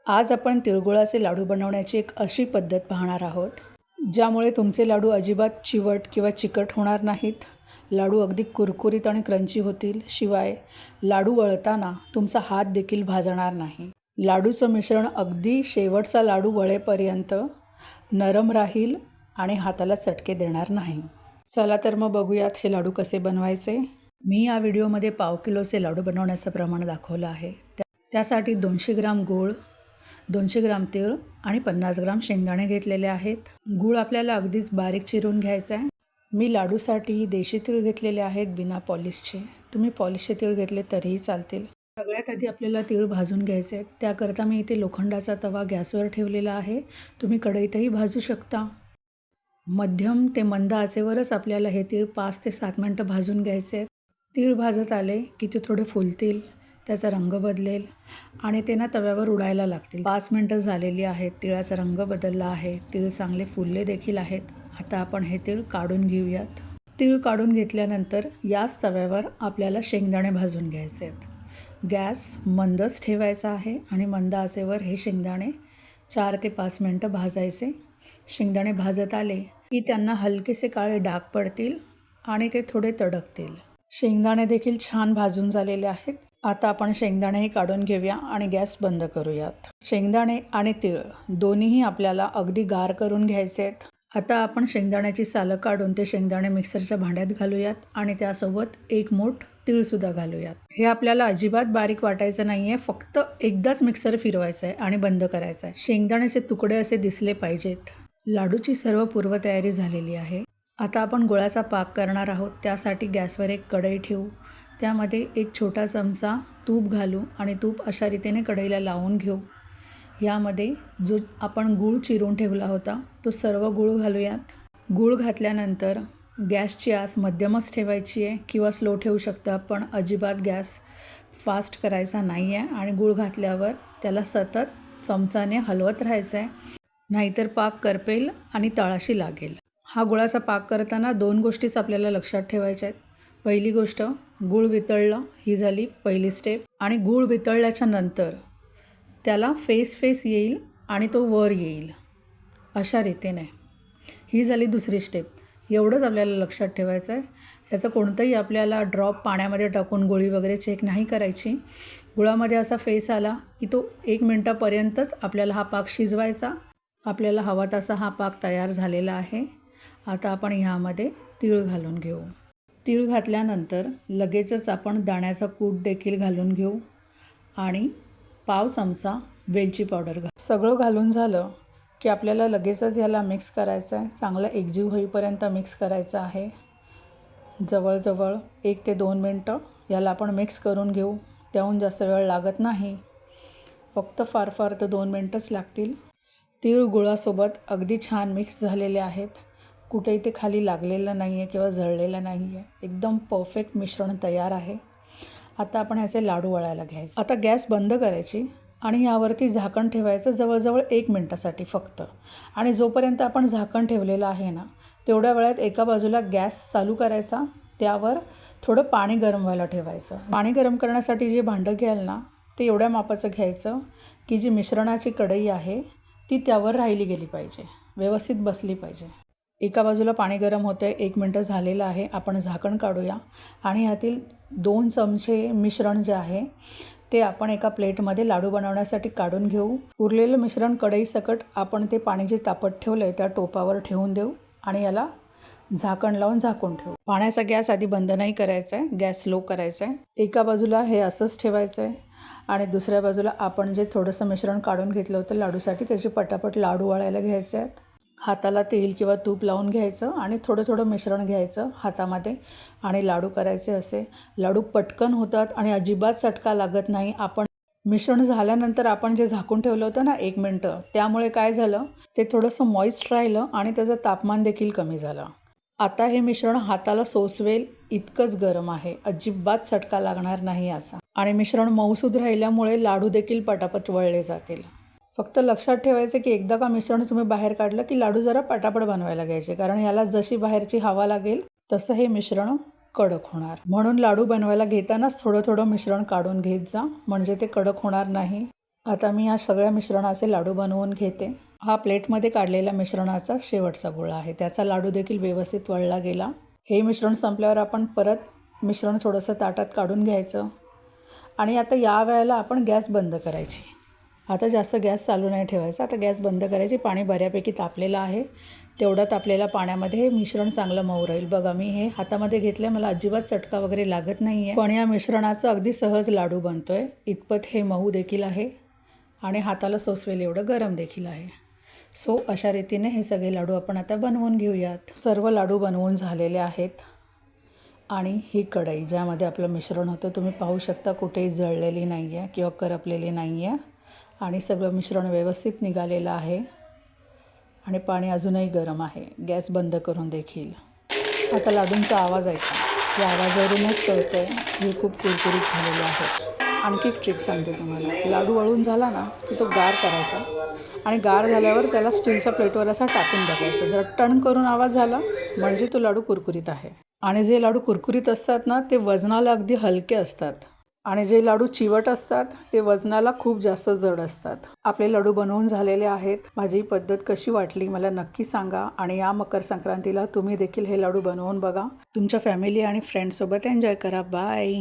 आज आपण तिळगुळाचे लाडू बनवण्याची एक अशी पद्धत पाहणार आहोत, ज्यामुळे तुमचे लाडू अजिबात चिवट किंवा चिकट होणार नाहीत. लाडू अगदी कुरकुरीत आणि क्रंची होतील. शिवाय लाडू वळताना तुमचा हात देखील भाजणार नाही. लाडूचं मिश्रण अगदी शेवटचा लाडू वळेपर्यंत नरम राहील आणि हाताला चटके देणार नाही. चला तर मग बघूयात हे लाडू कसे बनवायचे. मी या व्हिडिओमध्ये 1/2 किलोचे लाडू बनवण्याचं प्रमाण दाखवलं आहे. त्यासाठी 200 ग्राम गूळ, 200 ग्राम तीळ आणि 50 ग्राम शेंगदाणे घेतलेले आहेत. गूळ आपल्याला अगदीच बारीक चिरून घ्यायचा आहे. मी लाडूसाठी देशी तीळ घेतलेले आहेत बिना पॉलिशचे. तुम्ही पॉलिशचे तीळ घेतले तरीही चालतील. सगळ्यात आधी आपल्याला तीळ भाजून घ्यायचे आहेत. त्याकरता मी इथे लोखंडाचा तवा गॅसवर ठेवलेला आहे. तुम्ही कढईतही भाजू शकता. मध्यम ते मंद आचेवरच आपल्याला हे तीळ 5 ते 7 मिनटं भाजून घ्यायचे आहेत. तीळ भाजत आले की ते थोडे फुलतील, त्याचा रंग बदलेल आणि ते तव्यावर उडायला लागतील. 5 मिनटं झालेली आहेत. तिळाचा रंग बदलला आहे. तीळ चांगले फुलले देखील आहेत. आता आपण हे तीळ काढून घेऊयात. तीळ काढून घेतल्यानंतर याच तव्यावर आपल्याला शेंगदाणे भाजून घ्यायचे आहेत. गॅस मंदच ठेवायचा आहे आणि मंद आचेवर हे शेंगदाणे 4 ते 5 मिनटं भाजायचे. शेंगदाणे भाजत आले की त्यांना हलकेसे काळे डाग पडतील आणि ते थोडे तडकतील. शेंगदाणे देखील छान भाजून झालेले आहेत. आता आपण शेंगदाणेही काढून घेऊया आणि गॅस बंद करूयात. शेंगदाणे आणि तीळ दोन्हीही आपल्याला अगदी गार करून घ्यायचे आहेत. आता आपण शेंगदाण्याची सालं काढून ते शेंगदाणे मिक्सरच्या भांड्यात घालूयात आणि त्यासोबत 1 मूठ तीळसुद्धा घालूयात. हे आपल्याला अजिबात बारीक वाटायचं नाही आहे. फक्त एकदाच मिक्सर फिरवायचं आहे आणि बंद करायचं आहे. शेंगदाण्याचे तुकडे असे दिसले पाहिजेत. लाडूची सर्व पूर्वतयारी झालेली आहे. आता आपण गुळाचा पाक करणार आहोत. त्यासाठी गॅसवर एक कढई ठेवू. त्यामध्ये 1 छोटा चमचा तूप घालू आणि तूप अशा रीतीने कढईला लावून घेऊ. यामध्ये जो आपण गूळ चिरून ठेवला होता तो सर्व गूळ घालूयात. गूळ घातल्यानंतर गॅसची आच मध्यमच ठेवायची आहे किंवा स्लो ठेवू शकता, पण अजिबात गॅस फास्ट करायचा नाही आहे. आणि गूळ घातल्यावर त्याला सतत चमचाने हलवत राहायचं आहे, नाहीतर पाक करपेल आणि तळाशी लागेल. हा गुळाचा पाक करताना 2 गोष्टीच आपल्याला लक्षात ठेवायच्या आहेत. पहिली गोष्ट, गूळ वितळलं, ही झाली पहिली स्टेप. आणि गूळ वितळल्याच्या नंतर त्याला फेस येईल आणि तो वर येईल अशा रीतीने, ही झाली दुसरी स्टेप. एवढंच आपल्याला लक्षात ठेवायचं आहे. याचं कोणतंही आपल्याला ड्रॉप पाण्यामध्ये टाकून गोळी वगैरे चेक नाही करायची. गुळामध्ये असा फेस आला की तो 1 मिनटापर्यंतच आपल्याला हा पाक शिजवायचा. आपल्याला हवा तसा हा पाक तयार झालेला आहे. आता आपण ह्यामध्ये तीळ घालून घेऊ. तीळ घातल्यानंतर लगेचच आपण दाण्याचा कूट देखील घालून घेऊ आणि पाव चमचा वेलची पावडर सगळं घालून झालं की आपल्याला लगेचच याला मिक्स करायचं आहे. चांगलं एकजीव होईपर्यंत मिक्स करायचं आहे. जवळजवळ 1 ते 2 मिनटं याला आपण मिक्स करून घेऊ. त्याहून जास्त वेळ लागत नाही. फक्त फार तर 2 मिनटंच लागतील. तीळ गुळासोबत अगदी छान मिक्स झालेले आहेत. कुठेही ते खाली लागलेलं नाही आहे किंवा जळलेलं नाही आहे. एकदम परफेक्ट मिश्रण तयार आहे. आता आपण ह्याचे लाडू वळायला घ्यायचे. आता गॅस बंद करायची आणि यावरती झाकण ठेवायचं जवळजवळ 1 मिनटासाठी फक्त. आणि जोपर्यंत आपण झाकण ठेवलेलं आहे ना, तेवढ्या वेळात एका बाजूला गॅस चालू करायचा. त्यावर थोडं पाणी गरम व्हायला ठेवायचं. पाणी गरम करण्यासाठी जे भांडं घ्याल ना, ते एवढ्या मापाचं घ्यायचं की जी मिश्रणाची कढई आहे ती त्यावर राहिली गेली पाहिजे, व्यवस्थित बसली पाहिजे. एका बाजूला पाणी गरम होतं आहे. 1 मिनटं झालेलं आहे. आपण झाकण काढूया आणि ह्यातील 2 चमचे मिश्रण जे आहे ते आपण एका प्लेटमध्ये लाडू बनवण्यासाठी काढून घेऊ. उरलेलं मिश्रण कढईसकट आपण ते पाणी जे तापत ठेवलं आहे त्या टोपावर ठेवून देऊ आणि याला झाकण लावून झाकून ठेवू. पाण्याचा गॅस आधी बंद नाही करायचा आहे, गॅस स्लो करायचा आहे. एका बाजूला हे असंच ठेवायचं आहे आणि दुसऱ्या बाजूला आपण जे थोडंसं मिश्रण काढून घेतलं होतं लाडूसाठी त्याचे पटापट लाडू वळायला घ्यायचे आहेत. हाताला तेल किंवा तूप लावून घ्यायचं आणि थोडं मिश्रण घ्यायचं हातामध्ये आणि लाडू करायचे. असे लाडू पटकन होतात आणि अजिबात चटका लागत नाही. आपण मिश्रण झाल्यानंतर आपण जे झाकून ठेवलं होतं ना 1 मिनटं, त्यामुळे काय झालं, ते थोडंसं मॉइस्ट राहिलं आणि त्याचं तापमान देखील कमी झालं. आता हे मिश्रण हाताला सोसवेल इतकंच गरम आहे. अजिबात चटका लागणार नाही याचा. आणि मिश्रण मऊसूद राहिल्यामुळे लाडू देखील पटापट वळले जातील. फक्त लक्षात ठेवायचं की एकदा का मिश्रण तुम्ही बाहेर काढलं की लाडू जरा पटापट बनवायला घ्यायचे, कारण ह्याला जशी बाहेरची हवा लागेल तसं हे मिश्रण कडक होणार. म्हणून लाडू बनवायला घेतानाच थोडं मिश्रण काढून घेत जा, म्हणजे ते कडक होणार नाही. आता मी या सगळ्या मिश्रणाचे लाडू बनवून घेते. हा प्लेटमध्ये काढलेला मिश्रणाचा शेवटचा गोळा आहे. त्याचा लाडू देखील व्यवस्थित वळला गेला. हे मिश्रण संपल्यावर आपण परत मिश्रण थोडंसं ताटात काढून घ्यायचं आणि आता या वेळेला आपण गॅस बंद करायची. आता जास्त गॅस चालू नाही ठेवायचा. आता गॅस बंद करायची. पाणी बऱ्यापैकी तापलेलं आहे. तेवढं तापलेल्या पाण्यामध्ये हे मिश्रण चांगलं मऊ राहील. बघा मी हे हातामध्ये घेतलं आहे. मला अजिबात चटका वगैरे लागत नाही आहे. पण या मिश्रणाचं अगदी सहज लाडू बनतो आहे. इतपत हे मऊ देखील आहे आणि हाताला सोसवेल एवढं गरम देखील आहे. सो अशा रीतीने हे सगळे लाडू आपण आता बनवून घेऊयात. सर्व लाडू बनवून झालेले आहेत आणि ही कढई ज्यामध्ये आपलं मिश्रण होतं तुम्ही पाहू शकता कुठेही जळलेली नाही आहे किंवा करपलेली नाही आहे आणि सगळं मिश्रण व्यवस्थित निघालेलं आहे आणि पाणी अजूनही गरम आहे. गॅस बंद करून देखील. आता लाडूंचा आवाज ऐका. या आवाजावरूनच कळतं आहे हे खूप कुरकुरीत झालेले आहेत. आणखी एक ट्रिक सांगते तुम्हाला. लाडू वळून झाला ना की तो गार करायचा आणि गार झाल्यावर त्याला स्टीलच्या प्लेटवर असा टाकून टाकायचा. जर टर्न करून आवाज झाला म्हणजे तो लाडू कुरकुरीत आहे. आणि जे लाडू कुरकुरीत असतात ना ते वजनाला अगदी हलके असतात आणि जे लाडू चिवट असतात ते वजनाला खूप जास्त जड असतात. आपले लाडू बनवून झालेले आहेत. माझी पद्धत कशी वाटली मला नक्की सांगा आणि या मकर संक्रांतीला तुम्ही देखील हे लाडू बनवून बघा. तुमच्या फॅमिली आणि फ्रेंड्ससोबत एन्जॉय करा. बाय.